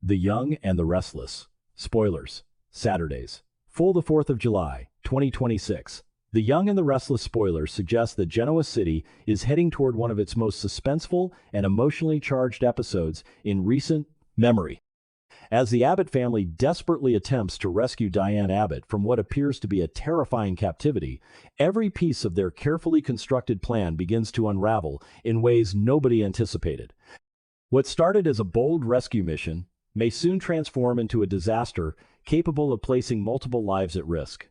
The Young and the Restless. Spoilers. Saturdays. Full the 4th of July, 2026. The Young and the Restless spoilers suggest that Genoa City is heading toward one of its most suspenseful and emotionally charged episodes in recent memory. As the Abbott family desperately attempts to rescue Diane Abbott from what appears to be a terrifying captivity, every piece of their carefully constructed plan begins to unravel in ways nobody anticipated. What started as a bold rescue mission may soon transform into a disaster capable of placing multiple lives at risk.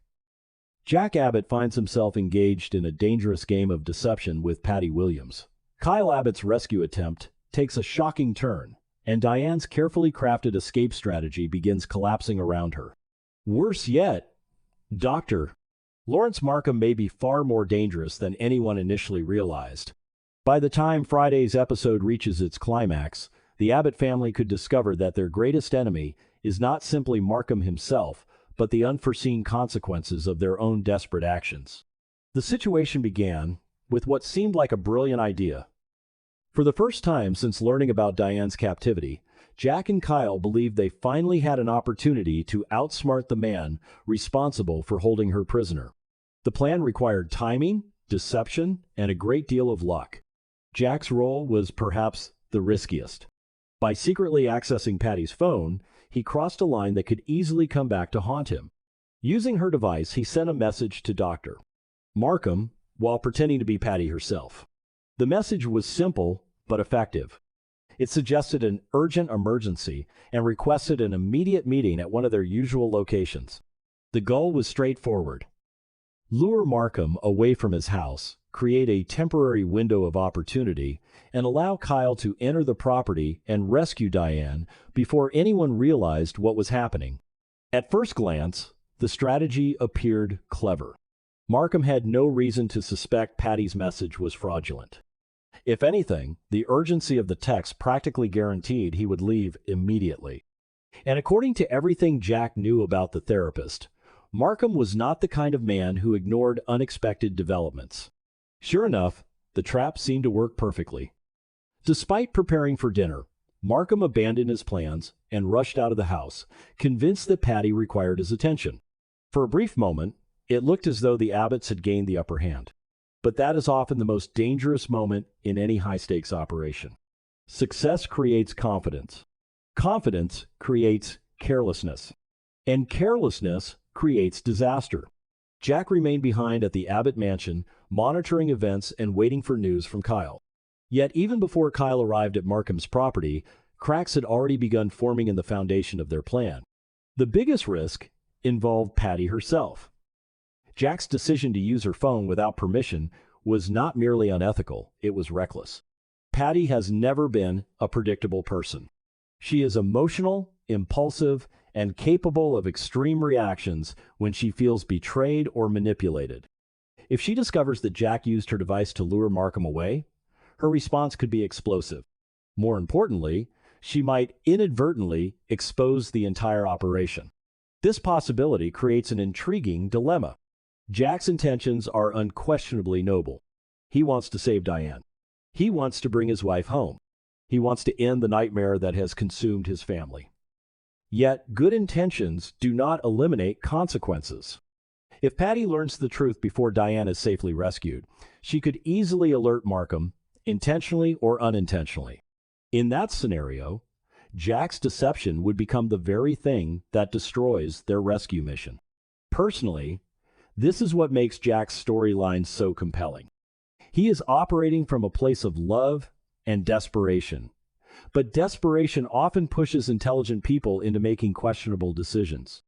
Jack Abbott finds himself engaged in a dangerous game of deception with Patty Williams. Kyle Abbott's rescue attempt takes a shocking turn, and Diane's carefully crafted escape strategy begins collapsing around her. Worse yet, Dr. Lawrence Markham may be far more dangerous than anyone initially realized. By the time Friday's episode reaches its climax, the Abbott family could discover that their greatest enemy is not simply Markham himself, but the unforeseen consequences of their own desperate actions. The situation began with what seemed like a brilliant idea. For the first time since learning about Diane's captivity, Jack and Kyle believed they finally had an opportunity to outsmart the man responsible for holding her prisoner. The plan required timing, deception, and a great deal of luck. Jack's role was perhaps the riskiest. By secretly accessing Patty's phone, he crossed a line that could easily come back to haunt him. Using her device, he sent a message to Dr. Markham while pretending to be Patty herself. The message was simple but effective. It suggested an urgent emergency and requested an immediate meeting at one of their usual locations. The goal was straightforward: lure Markham away from his house, create a temporary window of opportunity, and allow Kyle to enter the property and rescue Diane before anyone realized what was happening. At first glance, the strategy appeared clever. Markham had no reason to suspect Patty's message was fraudulent. If anything, the urgency of the text practically guaranteed he would leave immediately. And according to everything Jack knew about the therapist, Markham was not the kind of man who ignored unexpected developments. Sure enough, the trap seemed to work perfectly. Despite preparing for dinner, Markham abandoned his plans and rushed out of the house, convinced that Patty required his attention. For a brief moment, it looked as though the Abbotts had gained the upper hand. But that is often the most dangerous moment in any high-stakes operation. Success creates confidence. Confidence creates carelessness. And carelessness creates disaster. Jack remained behind at the Abbott mansion, monitoring events and waiting for news from Kyle. Yet even before Kyle arrived at Markham's property, cracks had already begun forming in the foundation of their plan. The biggest risk involved Patty herself. Jack's decision to use her phone without permission was not merely unethical, it was reckless. Patty has never been a predictable person. She is emotional, impulsive, and capable of extreme reactions when she feels betrayed or manipulated. If she discovers that Jack used her device to lure Markham away, her response could be explosive. More importantly, she might inadvertently expose the entire operation. This possibility creates an intriguing dilemma. Jack's intentions are unquestionably noble. He wants to save Diane. He wants to bring his wife home. He wants to end the nightmare that has consumed his family. Yet, good intentions do not eliminate consequences. If Patty learns the truth before Diane is safely rescued, she could easily alert Markham, intentionally or unintentionally. In that scenario, Jack's deception would become the very thing that destroys their rescue mission. Personally, this is what makes Jack's storyline so compelling. He is operating from a place of love and desperation. But desperation often pushes intelligent people into making questionable decisions.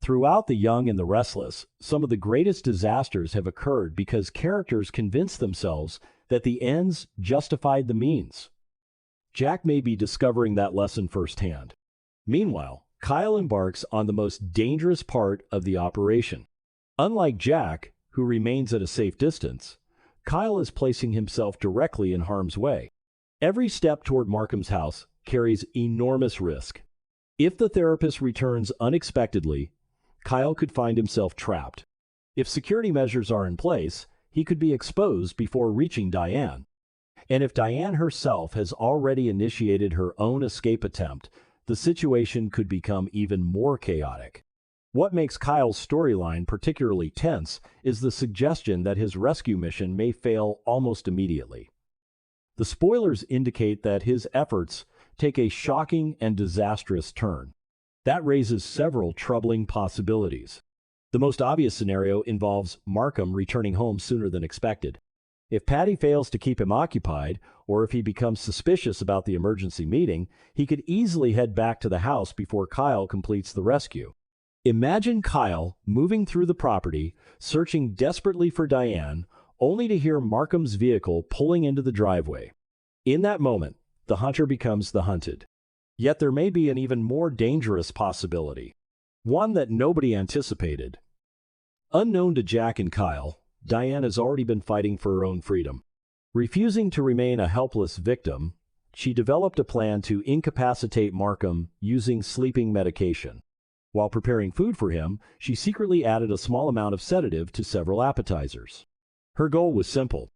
Throughout The Young and the Restless, some of the greatest disasters have occurred because characters convinced themselves that the ends justified the means. Jack may be discovering that lesson firsthand. Meanwhile, Kyle embarks on the most dangerous part of the operation. Unlike Jack, who remains at a safe distance, Kyle is placing himself directly in harm's way. Every step toward Markham's house carries enormous risk. If the therapist returns unexpectedly, Kyle could find himself trapped. If security measures are in place, he could be exposed before reaching Diane. And if Diane herself has already initiated her own escape attempt, the situation could become even more chaotic. What makes Kyle's storyline particularly tense is the suggestion that his rescue mission may fail almost immediately. The spoilers indicate that his efforts take a shocking and disastrous turn. That raises several troubling possibilities. The most obvious scenario involves Markham returning home sooner than expected. If Patty fails to keep him occupied, or if he becomes suspicious about the emergency meeting, he could easily head back to the house before Kyle completes the rescue. Imagine Kyle moving through the property, searching desperately for Diane, only to hear Markham's vehicle pulling into the driveway. In that moment, the hunter becomes the hunted. Yet there may be an even more dangerous possibility, one that nobody anticipated. Unknown to Jack and Kyle, Diane has already been fighting for her own freedom. Refusing to remain a helpless victim, she developed a plan to incapacitate Markham using sleeping medication. While preparing food for him, she secretly added a small amount of sedative to several appetizers. Her goal was simple: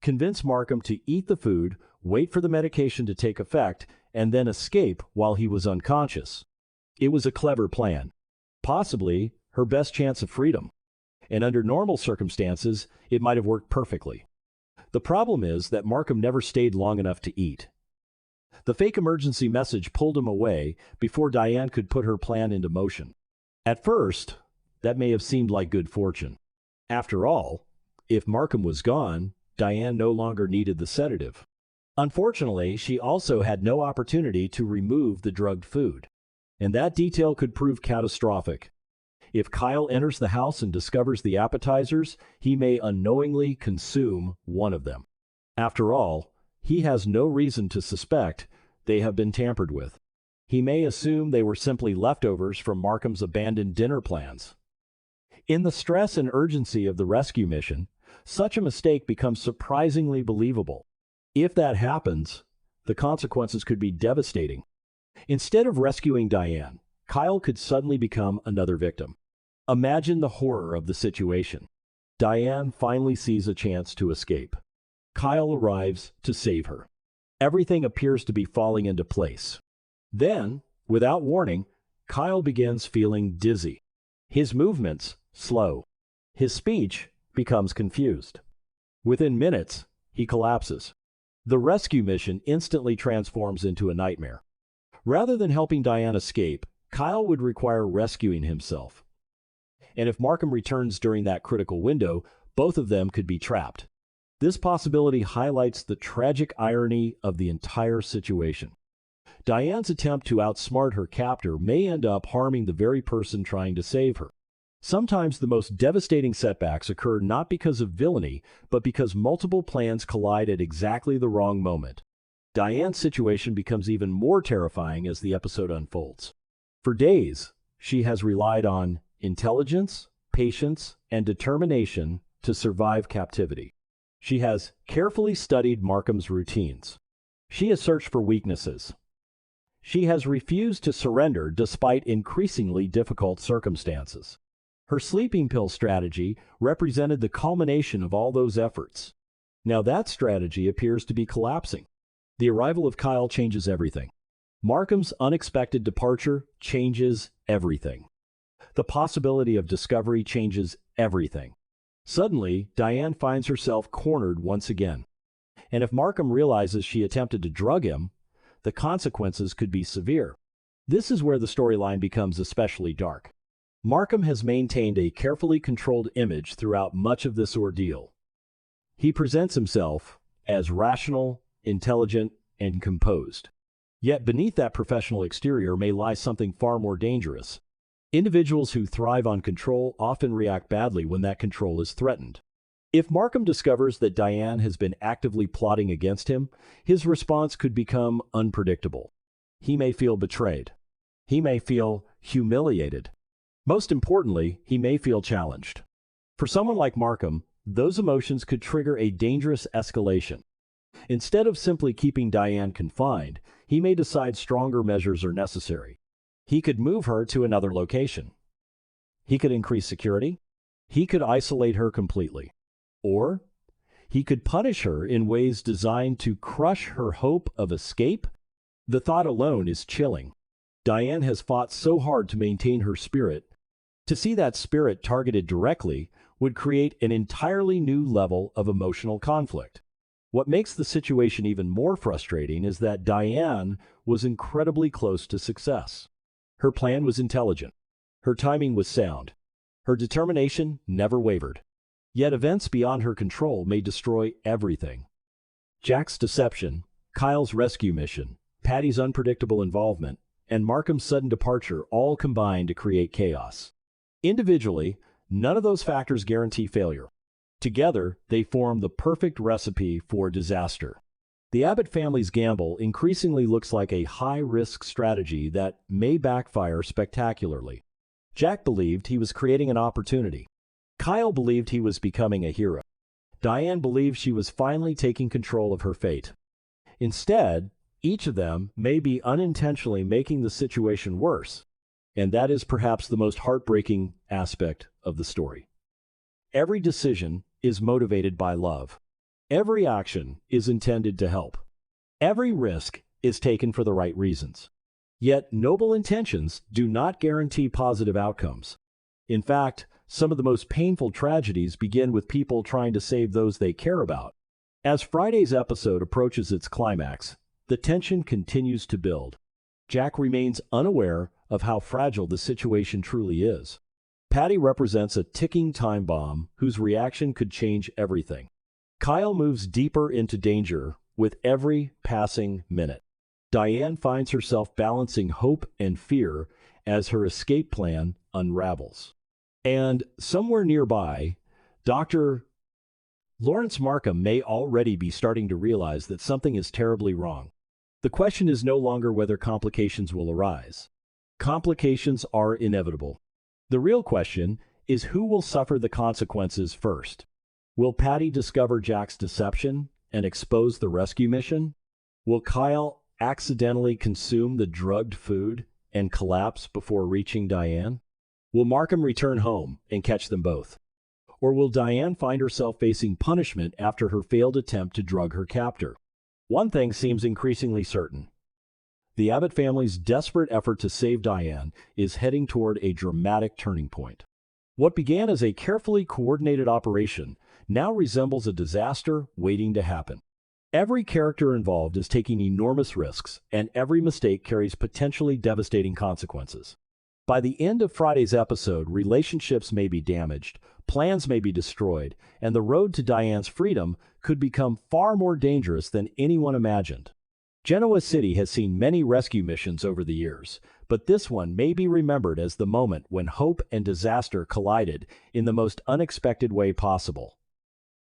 convince Markham to eat the food, wait for the medication to take effect, and then escape while he was unconscious. It was a clever plan. Possibly her best chance of freedom. And under normal circumstances, it might have worked perfectly. The problem is that Markham never stayed long enough to eat. The fake emergency message pulled him away before Diane could put her plan into motion. At first, that may have seemed like good fortune. After all, if Markham was gone, Diane no longer needed the sedative. Unfortunately, she also had no opportunity to remove the drugged food. And that detail could prove catastrophic. If Kyle enters the house and discovers the appetizers, he may unknowingly consume one of them. After all, he has no reason to suspect they have been tampered with. He may assume they were simply leftovers from Markham's abandoned dinner plans. In the stress and urgency of the rescue mission, such a mistake becomes surprisingly believable. If that happens, the consequences could be devastating. Instead of rescuing Diane, Kyle could suddenly become another victim. Imagine the horror of the situation. Diane finally sees a chance to escape. Kyle arrives to save her. Everything appears to be falling into place. Then, without warning, Kyle begins feeling dizzy. His movements slow. His speech becomes confused. Within minutes, he collapses. The rescue mission instantly transforms into a nightmare. Rather than helping Diane escape, Kyle would require rescuing himself. And if Markham returns during that critical window, both of them could be trapped. This possibility highlights the tragic irony of the entire situation. Diane's attempt to outsmart her captor may end up harming the very person trying to save her. Sometimes the most devastating setbacks occur not because of villainy, but because multiple plans collide at exactly the wrong moment. Diane's situation becomes even more terrifying as the episode unfolds. For days, she has relied on intelligence, patience, and determination to survive captivity. She has carefully studied Markham's routines. She has searched for weaknesses. She has refused to surrender despite increasingly difficult circumstances. Her sleeping pill strategy represented the culmination of all those efforts. Now that strategy appears to be collapsing. The arrival of Kyle changes everything. Markham's unexpected departure changes everything. The possibility of discovery changes everything. Suddenly, Diane finds herself cornered once again. And if Markham realizes she attempted to drug him, the consequences could be severe. This is where the storyline becomes especially dark. Markham has maintained a carefully controlled image throughout much of this ordeal. He presents himself as rational, intelligent, and composed. Yet beneath that professional exterior may lie something far more dangerous. Individuals who thrive on control often react badly when that control is threatened. If Markham discovers that Diane has been actively plotting against him, his response could become unpredictable. He may feel betrayed. He may feel humiliated. Most importantly, he may feel challenged. For someone like Markham, those emotions could trigger a dangerous escalation. Instead of simply keeping Diane confined, he may decide stronger measures are necessary. He could move her to another location. He could increase security. He could isolate her completely. Or he could punish her in ways designed to crush her hope of escape. The thought alone is chilling. Diane has fought so hard to maintain her spirit. To see that spirit targeted directly would create an entirely new level of emotional conflict. What makes the situation even more frustrating is that Diane was incredibly close to success. Her plan was intelligent. Her timing was sound. Her determination never wavered. Yet events beyond her control may destroy everything. Jack's deception, Kyle's rescue mission, Patty's unpredictable involvement, and Markham's sudden departure all combine to create chaos. Individually, none of those factors guarantee failure. Together, they form the perfect recipe for disaster. The Abbott family's gamble increasingly looks like a high-risk strategy that may backfire spectacularly. Jack believed he was creating an opportunity. Kyle believed he was becoming a hero. Diane believed she was finally taking control of her fate. Instead, each of them may be unintentionally making the situation worse, and that is perhaps the most heartbreaking aspect of the story. Every decision is motivated by love. Every action is intended to help. Every risk is taken for the right reasons. Yet noble intentions do not guarantee positive outcomes. In fact, some of the most painful tragedies begin with people trying to save those they care about. As Friday's episode approaches its climax, the tension continues to build. Jack remains unaware of how fragile the situation truly is. Patty represents a ticking time bomb whose reaction could change everything. Kyle moves deeper into danger with every passing minute. Diane finds herself balancing hope and fear as her escape plan unravels. And somewhere nearby, Dr. Lawrence Markham may already be starting to realize that something is terribly wrong. The question is no longer whether complications will arise. Complications are inevitable. The real question is who will suffer the consequences first. Will Patty discover Jack's deception and expose the rescue mission? Will Kyle accidentally consume the drugged food and collapse before reaching Diane? Will Markham return home and catch them both? Or will Diane find herself facing punishment after her failed attempt to drug her captor? One thing seems increasingly certain. The Abbott family's desperate effort to save Diane is heading toward a dramatic turning point. What began as a carefully coordinated operation now resembles a disaster waiting to happen. Every character involved is taking enormous risks, and every mistake carries potentially devastating consequences. By the end of Friday's episode, relationships may be damaged, plans may be destroyed, and the road to Diane's freedom could become far more dangerous than anyone imagined. Genoa City has seen many rescue missions over the years, but this one may be remembered as the moment when hope and disaster collided in the most unexpected way possible.